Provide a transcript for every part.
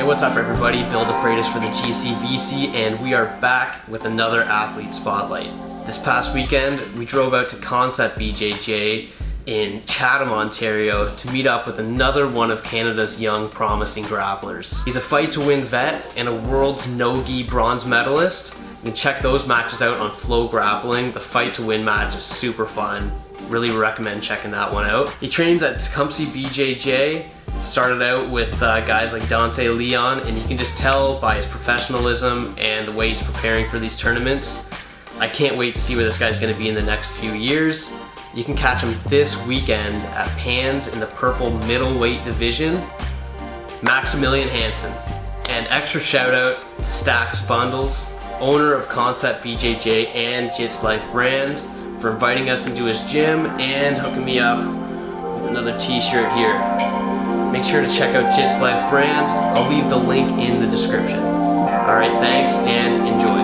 Hey, what's up everybody? Bill DeFreitas for the GCVC, and we are back with another athlete spotlight. This past weekend, we drove out to Concept BJJ in Chatham, Ontario to meet up with another one of Canada's young promising grapplers. He's a fight to win vet and a world's Nogi bronze medalist. You can check those matches out on Flow Grappling. The fight to win match is super fun. Really recommend checking that one out. He trains at Tecumseh BJJ. Started out with guys like Dante Leon, and you can just tell by his professionalism and the way he's preparing for these tournaments. I can't wait to see where this guy's going to be in the next few years. You can catch him this weekend at Pans in the purple middleweight division. Maximilian Hanson. And extra shout out to Stacks Bundles, owner of Concept BJJ and Jits Life Brand, for inviting us into his gym and hooking me up with another t-shirt here. Make sure to check out Jits Life Brand. I'll leave the link in the description. Alright, thanks and enjoy.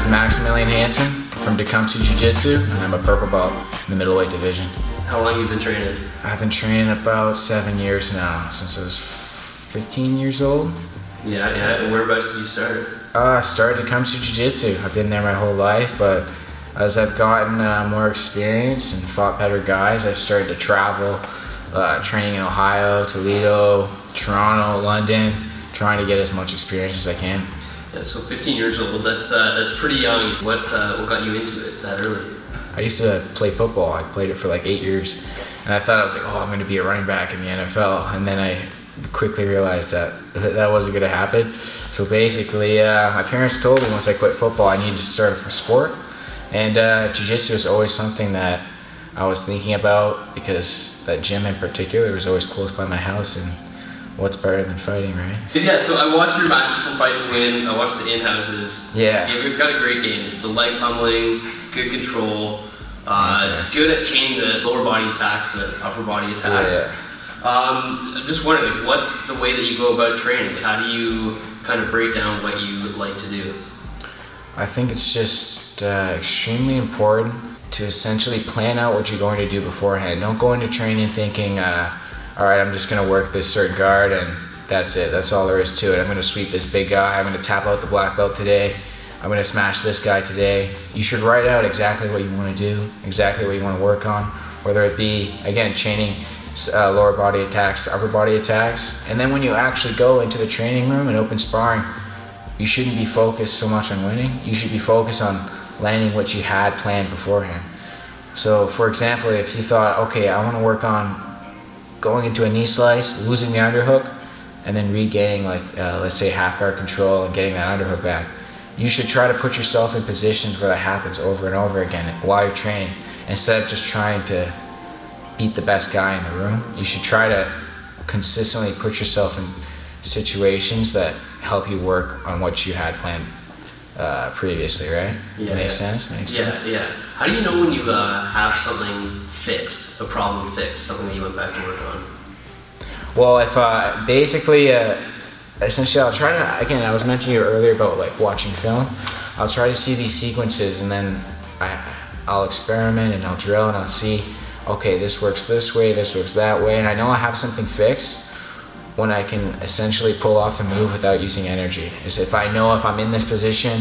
Maximilian Hanson from Tecumseh Jiu-Jitsu, and I'm a purple belt in the middleweight division. How long have you been training? I've been training about 7 years now, since I was 15 years old. Yeah. And whereabouts did you start? I started Tecumseh Jiu-Jitsu. I've been there my whole life, but as I've gotten more experience and fought better guys, I've started to travel, training in Ohio, Toledo, Toronto, London, trying to get as much experience as I can. Yeah, so 15 years old, that's pretty young. What got you into it that early? I used to play football. I played it for like 8 years. And I thought I was like, I'm going to be a running back in the NFL. And then I quickly realized that wasn't going to happen. So basically, my parents told me once I quit football, I needed to start a sport. And jiu-jitsu was always something that I was thinking about, because that gym in particular was always close by my house. And what's better than fighting, right? Yeah, so I watched your matches from Fight to Win. I watched the in-houses. Yeah. You've got a great game. The leg pummeling, good control, good at chaining the lower body attacks, the upper body attacks. Yeah. I'm just wondering, what's the way that you go about training? How do you kind of break down what you like to do? I think it's just extremely important to essentially plan out what you're going to do beforehand. Don't go into training thinking, alright, I'm just going to work this certain guard and that's it. That's all there is to it. I'm going to sweep this big guy. I'm going to tap out the black belt today. I'm going to smash this guy today. You should write out exactly what you want to do, exactly what you want to work on, whether it be, again, chaining lower body attacks to upper body attacks. And then when you actually go into the training room and open sparring, you shouldn't be focused so much on winning. You should be focused on landing what you had planned beforehand. So, for example, if you thought, okay, I want to work on going into a knee slice, losing the underhook, and then regaining, like, let's say half guard control and getting that underhook back. You should try to put yourself in positions where that happens over and over again while you're training. Instead of just trying to beat the best guy in the room, you should try to consistently put yourself in situations that help you work on what you had planned previously, right? Yeah. Makes sense? Makes sense? Yeah. How do you know when you have something fixed, a problem fixed, something that you went back to work on? Well, if basically, essentially I'll try to, again, I was mentioning you earlier about like watching film. I'll try to see these sequences, and then I'll experiment and I'll drill and I'll see, okay, this works this way, this works that way, and I know I have something fixed when I can essentially pull off the move without using energy. Is if I know if I'm in this position,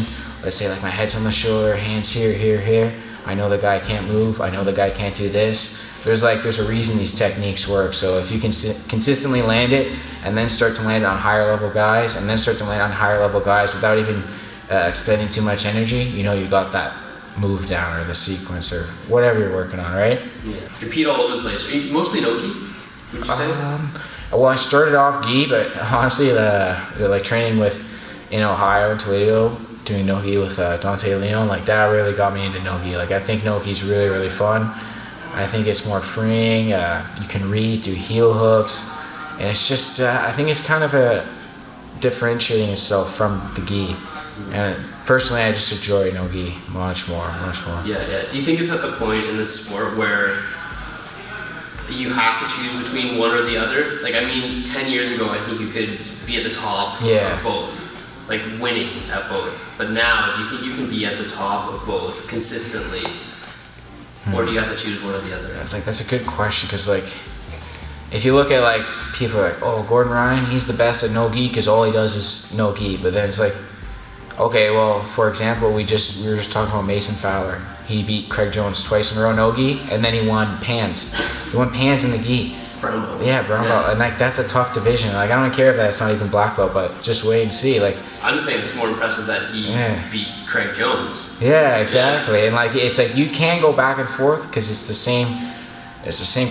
let's say like my head's on the shoulder, hands here, here, I know the guy can't move, I know the guy can't do this. There's a reason these techniques work. So if you can consistently land it and then start to land it on higher level guys and then start to land on higher level guys without even expending too much energy, you know you got that move down or the sequence or whatever you're working on, right? Yeah. Compete all over the place. Are you mostly Nogi, would you say? Well, I started off gi, but honestly, like training with in Ohio and Toledo, doing Nogi with Dante Leon, like that really got me into Nogi. Like I think Nogi's really, really fun. I think it's more freeing. You can read, do heel hooks, and it's just I think it's kind of a differentiating itself from the gi. And personally, I just enjoy Nogi much more. Yeah. Do you think it's at the point in this sport where you have to choose between one or the other? Like, I mean, 10 years ago, I think you could be at the top of both, like winning at both. But now, do you think you can be at the top of both consistently? Or do you have to choose one or the other? It's like, that's a good question, because like, if you look at like, people are like, oh, Gordon Ryan, he's the best at no-gi because all he does is no-gi. But then it's like, okay, well, for example, we were just talking about Mason Fowler. He beat Craig Jones twice in a row no-gi, and then he won Pans. He won Pans in the gi. Brown belt. Yeah, brown belt. And like, that's a tough division. Like, I don't care if that's not even black belt, but just wait and see. Like, I'm just saying it's more impressive that he beat Craig Jones. Yeah, exactly. And like, it's like you can go back and forth because it's the same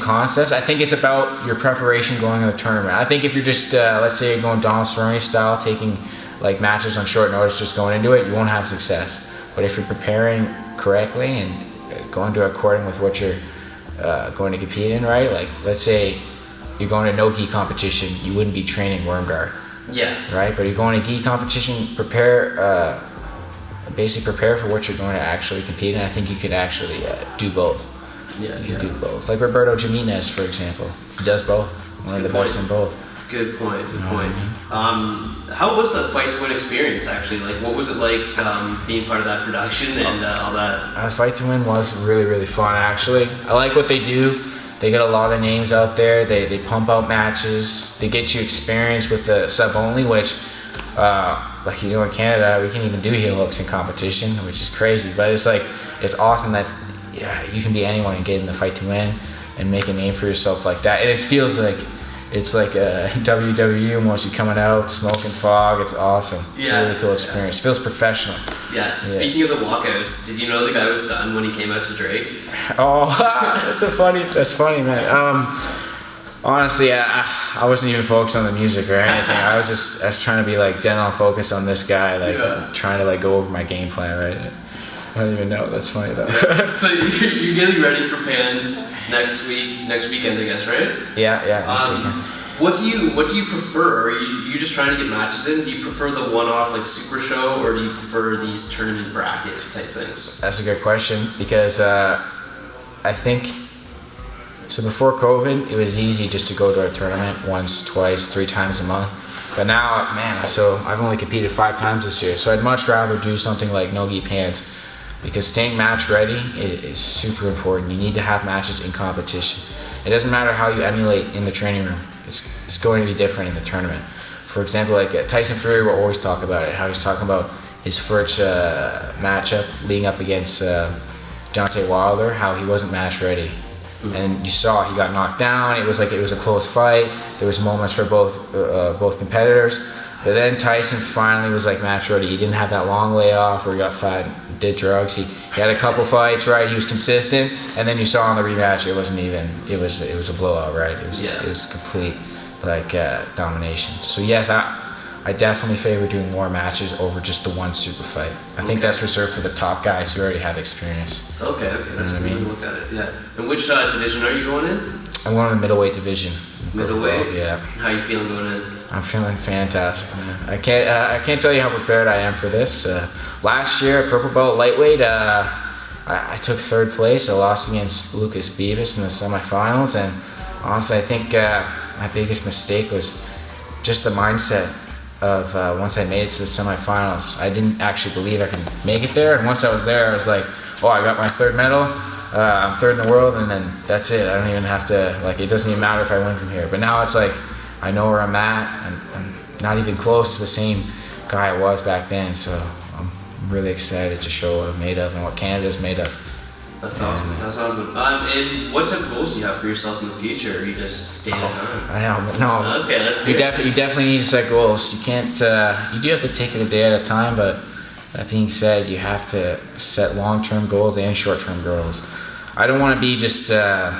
concepts. I think it's about your preparation going to the tournament. I think if you're just, let's say you're going Donald Cerrone style, taking like matches on short notice, just going into it, you won't have success. But if you're preparing correctly and going to according with what you're going to compete in, right? Like, let's say you're going to no-gi competition, you wouldn't be training worm guard. Yeah. Right? But you're going to gi competition, basically prepare for what you're going to actually compete in. I think you could actually do both. You can do both. Like Roberto Jimenez, for example. He does both. One of the best in both. Good point. How was the Fight to Win experience, actually? Like, what was it like being part of that production and all that? Fight to Win was really, really fun, actually. I like what they do. They get a lot of names out there. They pump out matches. They get you experience with the sub only, which, like, you know, in Canada, we can't even do heel hooks in competition, which is crazy. But it's like, it's awesome that you can be anyone and get in the Fight to Win and make a name for yourself like that. And it feels like it's like a WWE almost. You coming out, smoking fog. It's awesome. It's a really cool experience. It feels professional. Yeah. Speaking of the walkouts, did you know the guy was done when he came out to Drake? Oh, that's funny, man. Honestly, I wasn't even focused on the music or anything. I was trying to be like dead on focus on this guy, like trying to like go over my game plan, right? I don't even know. That's funny though. So you're getting ready for Pans next weekend, I guess, right? Yeah. What do you prefer? Are you just trying to get matches in? Do you prefer the one-off like super show, or do you prefer these tournament bracket type things? That's a good question, because I think so. Before COVID, it was easy just to go to a tournament once, twice, 3 times a month. But now, man, so I've only competed 5 times this year. So I'd much rather do something like Nogi Pans, because staying match ready is super important. You need to have matches in competition. It doesn't matter how you emulate in the training room. It's going to be different in the tournament. For example, like Tyson Fury will always talk about it, how he's talking about his first matchup leading up against Deontay Wilder, how he wasn't match ready. And you saw he got knocked down. It was a close fight. There was moments for both competitors. But then Tyson finally was like match ready. He didn't have that long layoff where he got fat and did drugs. He had a couple fights, right? He was consistent. And then you saw in the rematch, it wasn't even. It was a blowout, right? It was complete like domination. So yes, I definitely favor doing more matches over just the one super fight. I think that's reserved for the top guys who already have experience. Okay, that's a good way to look at it. Yeah. And which division are you going in? I'm going in the middleweight division. Middleweight? Yeah. How are you feeling going in? I'm feeling fantastic, man. I can't tell you how prepared I am for this. Last year at purple belt lightweight, I took 3rd place. I lost against Lucas Beavis in the semifinals, and honestly, I think my biggest mistake was just the mindset of once I made it to the semifinals. I didn't actually believe I could make it there, and once I was there, I was like, oh, I got my 3rd medal. I'm 3rd in the world, and then that's it. I don't even have to, like, it doesn't even matter if I win from here. But now it's like, I know where I'm at, and I'm not even close to the same guy I was back then, so I'm really excited to show what I'm made of and what Canada's made of. That's awesome. That's awesome. And what type of goals do you have for yourself in the future, or are you just day at a time? No. Okay, that's good. You definitely need to set goals. You can't, you do have to take it a day at a time, but that being said, you have to set long-term goals and short-term goals. I don't want to be just, I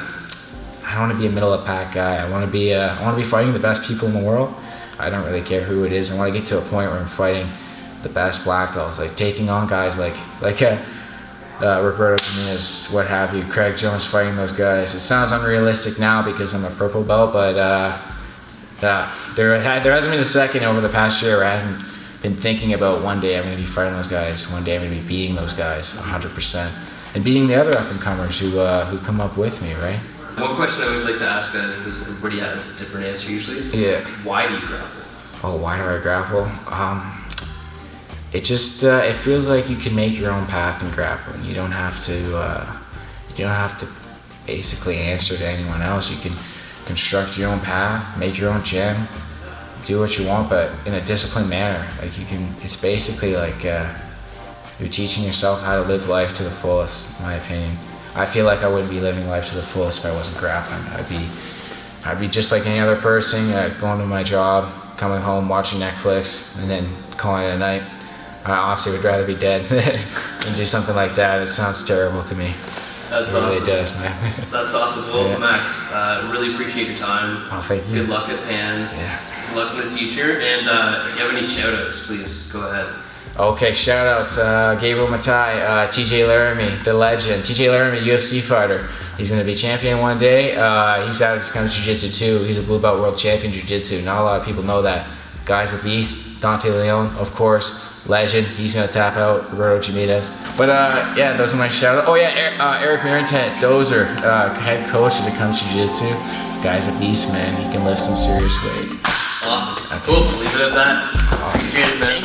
don't want to be a middle of the pack guy. I want to be fighting the best people in the world. I don't really care who it is. I want to get to a point where I'm fighting the best black belts, like taking on guys like Roberto Jimenez, what have you, Craig Jones, fighting those guys. It sounds unrealistic now because I'm a purple belt, but there hasn't been a second over the past year where I haven't been thinking about one day I'm going to be fighting those guys, one day I'm going to be beating those guys 100%, and beating the other up and comers who come up with me, right? One question I always like to ask guys, because everybody has a different answer usually. Yeah. Why do you grapple? Oh, why do I grapple? It just it feels like you can make your own path in grappling. You don't have to basically answer to anyone else. You can construct your own path, make your own gym, do what you want, but in a disciplined manner. Like it's basically like you're teaching yourself how to live life to the fullest, in my opinion. I feel like I wouldn't be living life to the fullest if I wasn't grappling. I'd be just like any other person, going to my job, coming home, watching Netflix, and then calling it a night. I honestly would rather be dead than do something like that. It sounds terrible to me. That's it really awesome. Does, man. That's awesome. Well, Yeah. Max, really appreciate your time. Oh, thank you. Good luck at Pans. Yeah. Good luck in the future. And if you have any shout-outs, please go ahead. Okay, shout outs, Gabriel Matai, TJ Laramie, the legend. TJ Laramie, UFC fighter. He's going to be champion one day. He's out of Tecumseh Jiu-Jitsu too. He's a blue belt world champion Jiu-Jitsu. Not a lot of people know that. Guy's the beast. Dante Leon, of course, legend. He's going to tap out Roberto Jimenez. But yeah, those are my shout outs. Oh yeah, Eric Marintet, Dozer, head coach of Tecumseh Jiu-Jitsu. Guy's a beast, man. He can lift some serious weight. Awesome. Cool. Leave it at that. Appreciate it, man.